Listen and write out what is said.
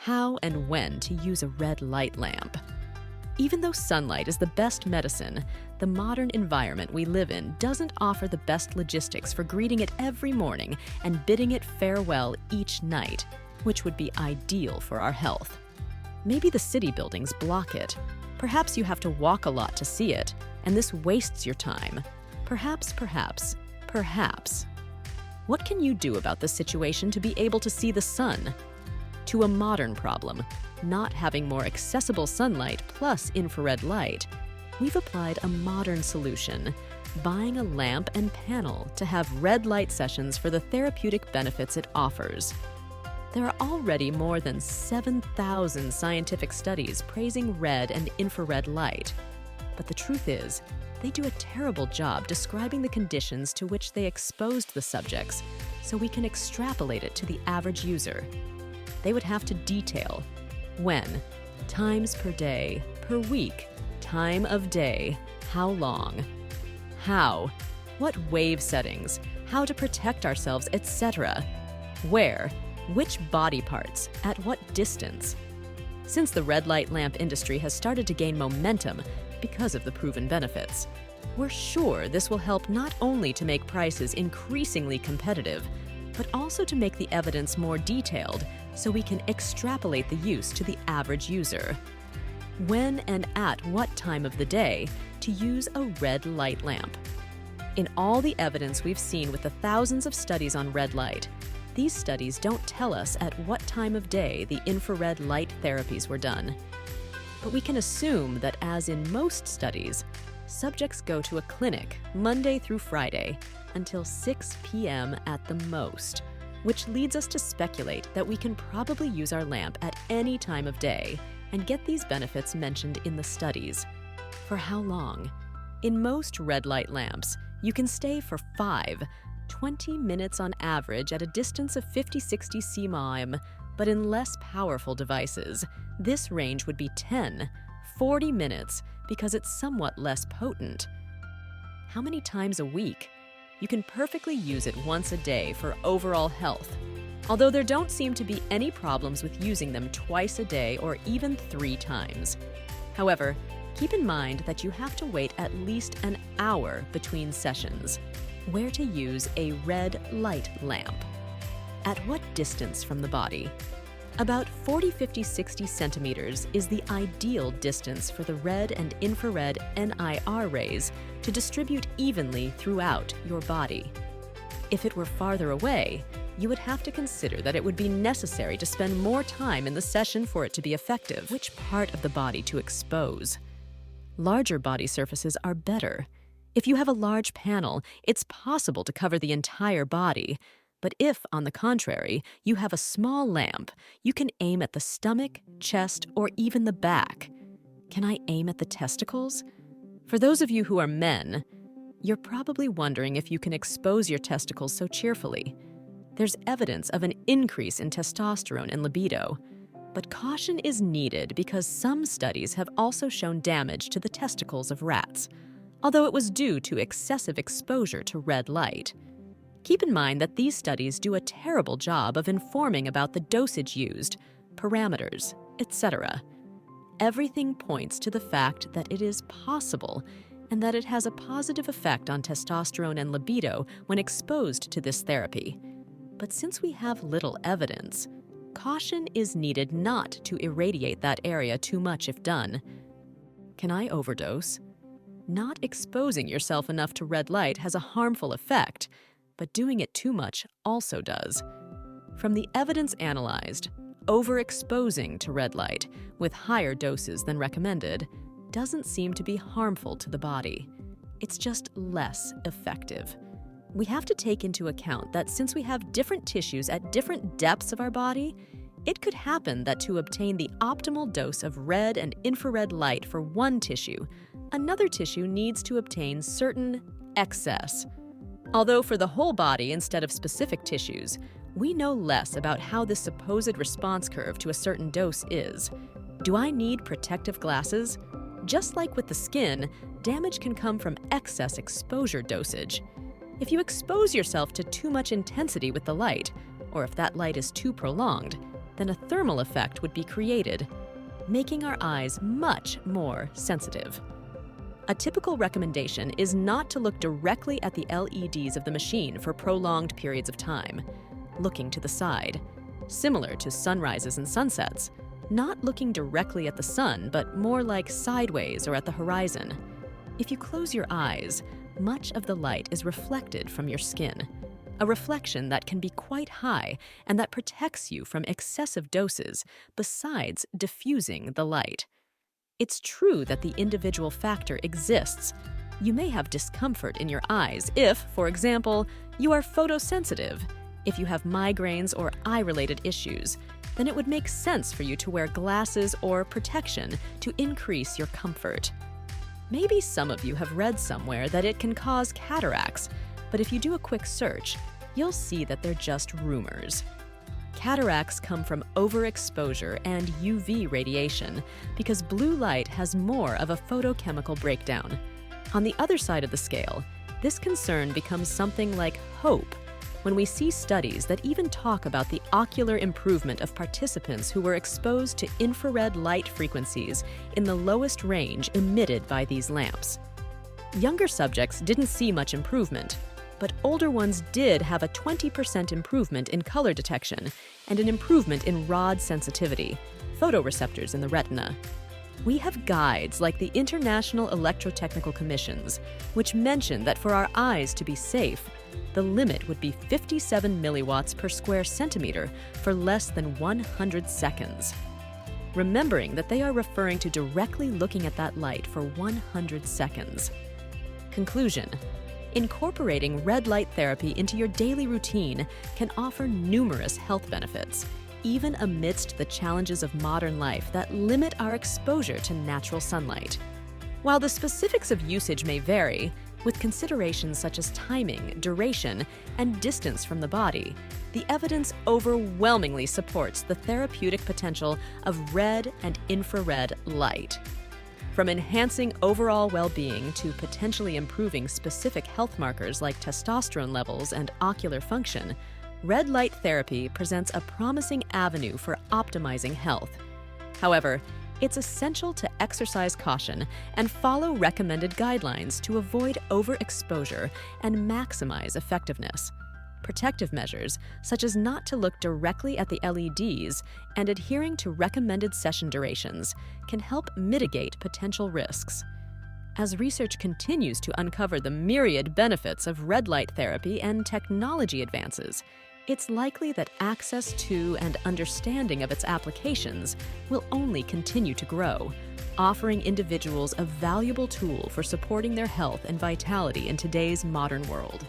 how and when to use a red light lamp. Even though sunlight is the best medicine, the modern environment we live in doesn't offer the best logistics for greeting it every morning and bidding it farewell each night, which would be ideal for our health. Maybe the city buildings block it. Perhaps you have to walk a lot to see it, and this wastes your time. Perhaps. What can you do about the situation to be able to see the sun? To a modern problem, not having more accessible sunlight plus infrared light, we've applied a modern solution, buying a lamp and panel to have red light sessions for the therapeutic benefits it offers. There are already more than 7,000 scientific studies praising red and infrared light. But the truth is, they do a terrible job describing the conditions to which they exposed the subjects, so we can extrapolate it to the average user. They would have to detail when, times per day, per week, time of day, how long, how, what wave settings, how to protect ourselves, etc. Where, which body parts, at what distance. Since the red light lamp industry has started to gain momentum because of the proven benefits, we're sure this will help not only to make prices increasingly competitive, but also to make the evidence more detailed so we can extrapolate the use to the average user. When and at what time of the day to use a red light lamp. In all the evidence we've seen with the thousands of studies on red light, these studies don't tell us at what time of day the infrared light therapies were done. But we can assume that, as in most studies, subjects go to a clinic Monday through Friday until 6 p.m. at the most, which leads us to speculate that we can probably use our lamp at any time of day and get these benefits mentioned in the studies. For how long? In most red light lamps, you can stay for 20 minutes on average at a distance of 50-60 cm, but in less powerful devices, this range would be 40 minutes because it's somewhat less potent. How many times a week? You can perfectly use it once a day for overall health, although there don't seem to be any problems with using them twice a day or even 3 times. However, keep in mind that you have to wait at least an hour between sessions. Where to use a red light lamp. At what distance from the body? About 40, 50, 60 centimeters is the ideal distance for the red and infrared NIR rays to distribute evenly throughout your body. If it were farther away, you would have to consider that it would be necessary to spend more time in the session for it to be effective. Which part of the body to expose? Larger body surfaces are better. If you have a large panel, it's possible to cover the entire body. But if, on the contrary, you have a small lamp, you can aim at the stomach, chest, or even the back. Can I aim at the testicles? For those of you who are men, you're probably wondering if you can expose your testicles so cheerfully. There's evidence of an increase in testosterone and libido. But caution is needed because some studies have also shown damage to the testicles of rats, although it was due to excessive exposure to red light. Keep in mind that these studies do a terrible job of informing about the dosage used, parameters, etc. Everything points to the fact that it is possible and that it has a positive effect on testosterone and libido when exposed to this therapy. But since we have little evidence, caution is needed not to irradiate that area too much if done. Can I overdose? Not exposing yourself enough to red light has a harmful effect, but doing it too much also does. From the evidence analyzed, overexposing to red light with higher doses than recommended doesn't seem to be harmful to the body. It's just less effective. We have to take into account that since we have different tissues at different depths of our body, it could happen that to obtain the optimal dose of red and infrared light for one tissue, another tissue needs to obtain certain excess. Although for the whole body instead of specific tissues, we know less about how this supposed response curve to a certain dose is. Do I need protective glasses? Just like with the skin, damage can come from excess exposure dosage. If you expose yourself to too much intensity with the light, or if that light is too prolonged, then a thermal effect would be created, making our eyes much more sensitive. A typical recommendation is not to look directly at the LEDs of the machine for prolonged periods of time, looking to the side, similar to sunrises and sunsets, not looking directly at the sun, but more like sideways or at the horizon. If you close your eyes, much of the light is reflected from your skin, a reflection that can be quite high and that protects you from excessive doses, besides diffusing the light. It's true that the individual factor exists. You may have discomfort in your eyes if, for example, you are photosensitive. If you have migraines or eye-related issues, then it would make sense for you to wear glasses or protection to increase your comfort. Maybe some of you have read somewhere that it can cause cataracts, but if you do a quick search, you'll see that they're just rumors. Cataracts come from overexposure and UV radiation because blue light has more of a photochemical breakdown. On the other side of the scale, this concern becomes something like hope when we see studies that even talk about the ocular improvement of participants who were exposed to infrared light frequencies in the lowest range emitted by these lamps. Younger subjects didn't see much improvement, but older ones did have a 20% improvement in color detection and an improvement in rod sensitivity, photoreceptors in the retina. We have guides like the International Electrotechnical Commissions, which mention that for our eyes to be safe, the limit would be 57 milliwatts per square centimeter for less than 100 seconds. Remembering that they are referring to directly looking at that light for 100 seconds. Conclusion: incorporating red light therapy into your daily routine can offer numerous health benefits, even amidst the challenges of modern life that limit our exposure to natural sunlight. While the specifics of usage may vary, with considerations such as timing, duration, and distance from the body, the evidence overwhelmingly supports the therapeutic potential of red and infrared light. From enhancing overall well-being to potentially improving specific health markers like testosterone levels and ocular function, red light therapy presents a promising avenue for optimizing health. However, it's essential to exercise caution and follow recommended guidelines to avoid overexposure and maximize effectiveness. Protective measures, such as not to look directly at the LEDs and adhering to recommended session durations, can help mitigate potential risks. As research continues to uncover the myriad benefits of red light therapy and technology advances, it's likely that access to and understanding of its applications will only continue to grow, offering individuals a valuable tool for supporting their health and vitality in today's modern world.